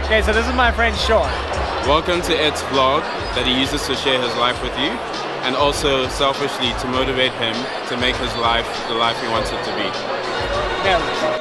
Okay, so this is my friend Sean. Welcome to Ed's vlog that he uses to share his life with you and also selfishly to motivate him to make his life the life he wants it to be. Yeah.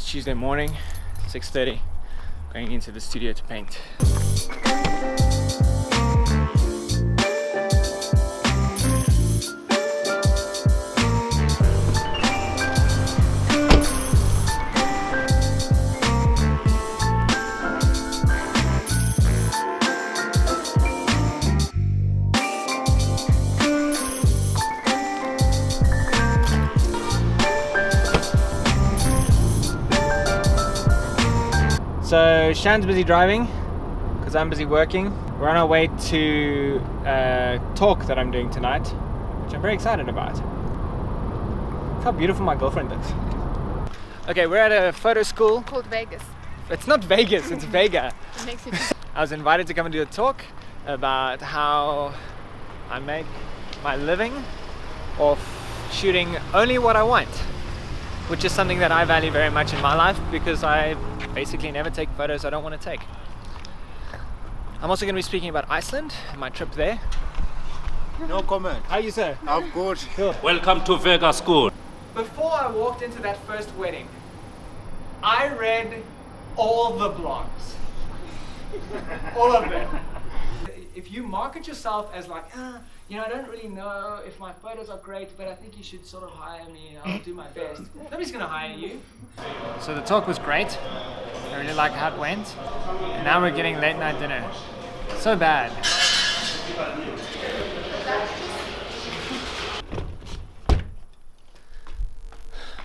Tuesday morning, 6:30, going into the studio to paint. So Shan's busy driving because I'm busy working. We're on our way to a talk that I'm doing tonight, which I'm very excited about. Look how beautiful my girlfriend looks. Okay, we're at a photo school called Vegas. It's not Vegas, it's Vega. It makes you I was invited to come and do a talk about how I make my living off shooting only what I want, which is something that I value very much in my life because I basically never take photos I don't want to take. I'm also going to be speaking about Iceland and my trip there. No comment. How are you, sir? I'm good. Cool. Welcome to Vegas School. Before I walked into that first wedding, I read all the blogs. All of them. If you market yourself as like, you know, I don't really know if my photos are great, but I think you should sort of hire me. I'll do my best. Nobody's going to hire you. So the talk was great. I really like how it went. And now we're getting late night dinner. So bad.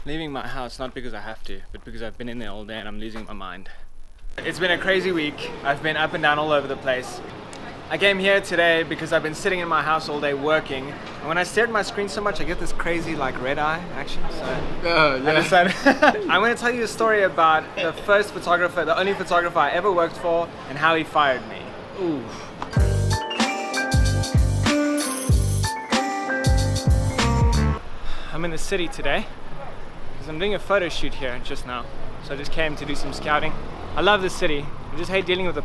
Leaving my house, not because I have to, but because I've been in there all day and I'm losing my mind. It's been a crazy week. I've been up and down all over the place. I came here today because I've been sitting in my house all day working, and when I stare at my screen so much I get this crazy like red eye action, so I decided I'm going to tell you a story about the first photographer, the only photographer I ever worked for, and how he fired me. Ooh. I'm in the city today because I'm doing a photo shoot here just now, so I just came to do some scouting. I love the city. I just hate dealing with the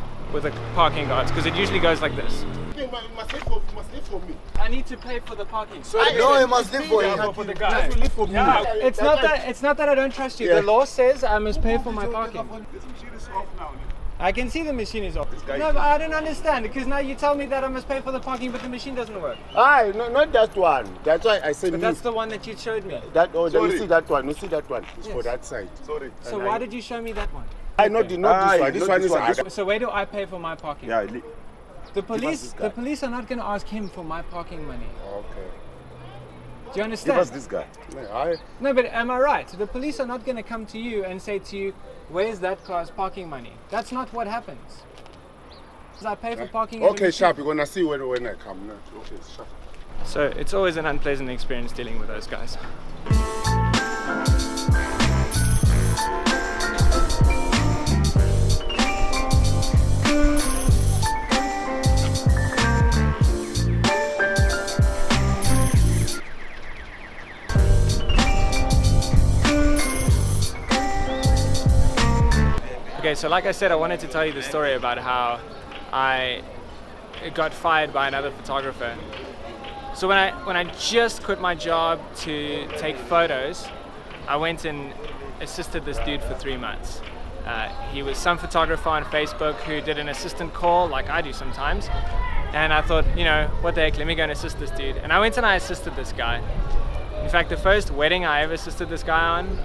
parking guards because it usually goes like this. You must live for me. I need to pay for the parking. No, you must live for you. For the guy. Just live for me. Yeah, it's not that I don't trust you. The law says I must pay for my parking. This machine is off now. I can see the machine is off. guy No, is- but I don't understand because now you tell me that I must pay for the parking, but the machine doesn't work. No, not that one. That's why I said But that's the one that you showed me. that. Oh, you see that one. You see that one. It's for that side. Sorry. So why did you show me that one? I know this one. This one is other. So where do I pay for my parking? Yeah, The this guy. police are not going to ask him for my parking money. Okay. Do you understand? give us this guy. No, but am I right? The police are not going to come to you and say to you, where's that car's parking money? That's not what happens. I pay for parking. Okay, sharp. You're gonna see when I come. No, okay, sharp. So it's always an unpleasant experience dealing with those guys. Okay, so like I said, I wanted to tell you the story about how I got fired by another photographer. So when I just quit my job to take photos, I went and assisted this dude for 3 months. He was some photographer on Facebook who did an assistant call like I do sometimes. And I thought, you know, what the heck, let me go and assist this dude. And I went and I assisted this guy. In fact, the first wedding I ever assisted this guy on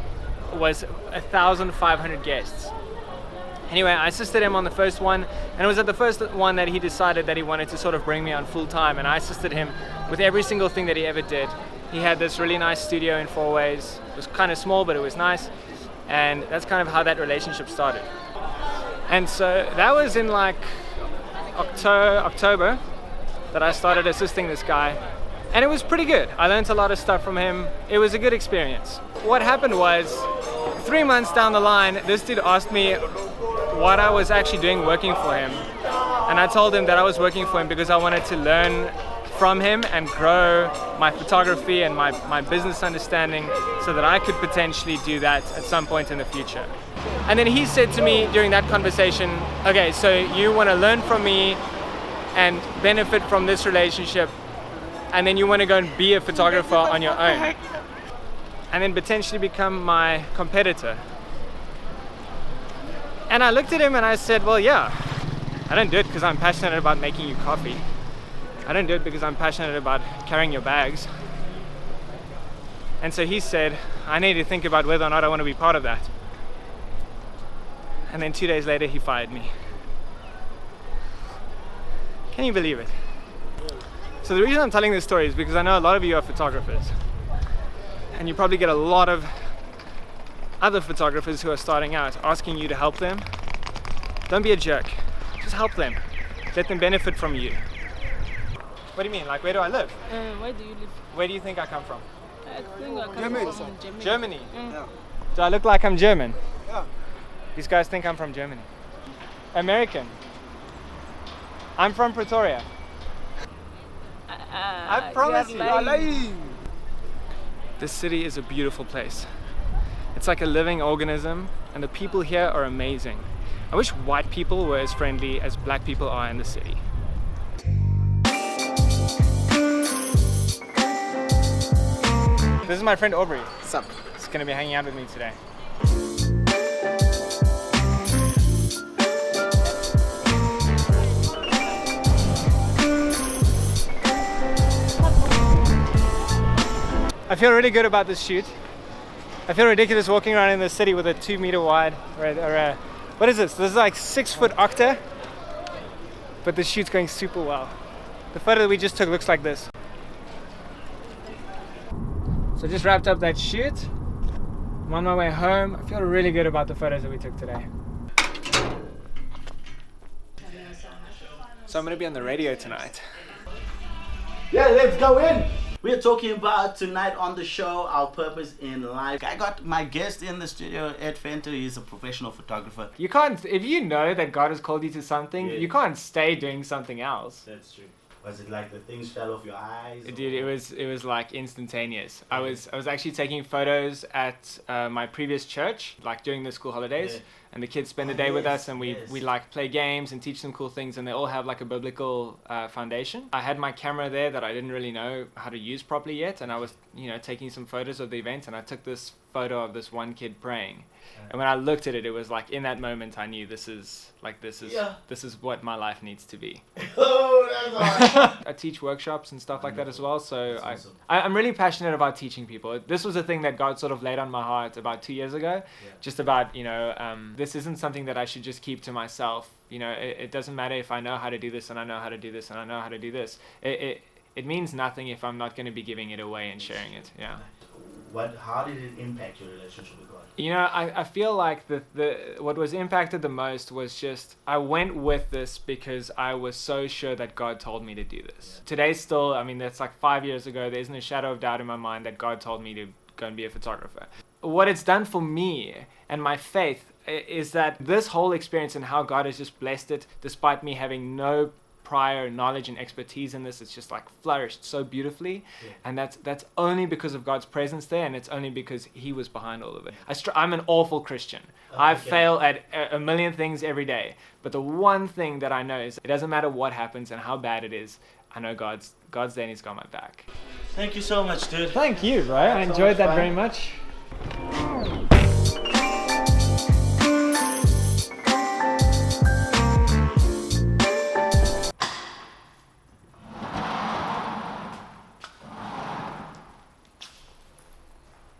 was 1,500 guests. Anyway, I assisted him on the first one, and it was at the first one that he decided that he wanted to sort of bring me on full time, and I assisted him with every single thing that he ever did. He had this really nice studio in Four Ways. It was kind of small, but it was nice, and that's kind of how that relationship started. And so that was in like October that I started assisting this guy, and it was pretty good. I learned a lot of stuff from him. It was a good experience. What happened was, 3 months down the line, this dude asked me what I was actually doing working for him. And I told him that I was working for him because I wanted to learn from him and grow my photography and my business understanding so that I could potentially do that at some point in the future. And then he said to me during that conversation, okay, so you want to learn from me and benefit from this relationship, and then you want to go and be a photographer on your own and then potentially become my competitor. And I looked at him and I said, well, yeah, I don't do it because I'm passionate about making you coffee. I don't do it because I'm passionate about carrying your bags. And so he said, I need to think about whether or not I want to be part of that. And then 2 days later, he fired me. Can you believe it? So the reason I'm telling this story is because I know a lot of you are photographers. And you probably get a lot of other photographers who are starting out asking you to help them. Don't be a jerk. Just help them. Let them benefit from you. What do you mean? Like, where do I live? Where do you live? Where do you think I come from? I think I come from Germany. Germany? Yeah. Do I look like I'm German? Yeah. These guys think I'm from Germany. American. I'm from Pretoria. I promise you. This city is a beautiful place. It's like a living organism, and the people here are amazing. I wish white people were as friendly as black people are in the city. This is my friend Aubrey. What's up? He's gonna be hanging out with me today. I feel really good about this shoot. I feel ridiculous walking around in the city with a 2 meter wide, or a, what is this? This is like 6 foot octa, but the shoot's going super well. The photo that we just took looks like this. So just wrapped up that shoot. I'm on my way home. I feel really good about the photos that we took today. So I'm gonna be on the radio tonight. Yeah, let's go in. We're talking about tonight on the show, our purpose in life. I got my guest in the studio, Ed Fenter. He's a professional photographer. You can't, if you know that God has called you to something, Yeah. you can't stay doing something else. That's true. Was it like the things fell off your eyes? Dude, it was like instantaneous. I was actually taking photos at my previous church, like during the school holidays, Yeah. and the kids spend the day with us, and we yes. like play games and teach them cool things, and they all have like a biblical foundation. I had my camera there that I didn't really know how to use properly yet, and I was taking some photos of the event, and I took this photo of this one kid praying. And when I looked at it, it was like in that moment I knew this is what my life needs to be. Oh, that's awesome. I teach workshops and stuff like that as well, so That's awesome. I'm really passionate about teaching people. This was a thing that God sort of laid on my heart about 2 years ago, just about, this isn't something that I should just keep to myself. It doesn't matter if I know how to do this and I know how to do this and I know how to do this. It means nothing if I'm not going to be giving it away and sharing it, yeah. How did it impact your relationship with God? I feel like what was impacted the most was just I went with this because I was so sure that God told me to do this. Today still, that's like 5 years ago, there isn't a shadow of doubt in my mind that God told me to go and be a photographer. What it's done for me and my faith is that this whole experience and how God has just blessed it, despite me having no prior knowledge and expertise in this, it's just like flourished so beautifully, and that's only because of God's presence there, and it's only because He was behind all of it. I'm an awful Christian. I fail at a million things every day, but the one thing that I know is it doesn't matter what happens and how bad it is, I know God's there and He's got my back. Thank you so much, dude. Thank you, bro. I enjoyed that very much.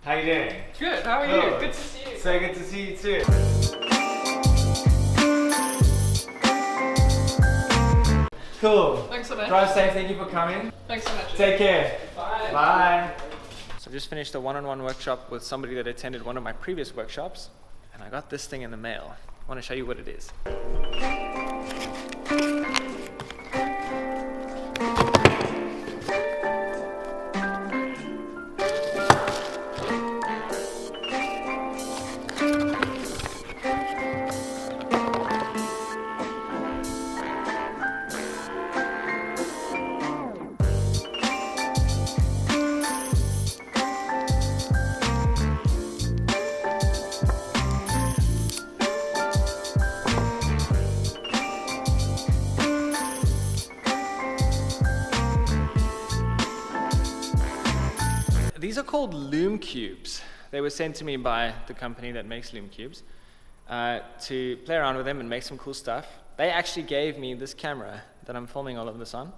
How you doing? Good, how are Cool. you? Good to see you. So good to see you too. Cool. Thanks so much. Drive safe, thank you for coming. Thanks so much. Take care. Bye. Bye. So I just finished a one-on-one workshop with somebody that attended one of my previous workshops, and I got this thing in the mail. I want to show you what it is. these are called Lume Cubes. They were sent to me by the company that makes Lume Cubes to play around with them and make some cool stuff. They actually gave me this camera that I'm filming all of this on.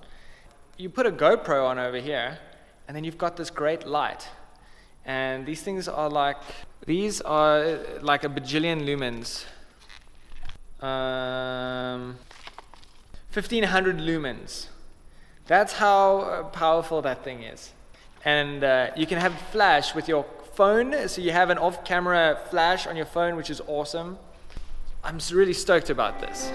You put a GoPro on over here, and then you've got this great light. And these things are like, these are like a bajillion lumens. 1500 lumens. That's how powerful that thing is. And you can have it flash with your phone, so you have an off-camera flash on your phone, which is awesome. I'm really stoked about this.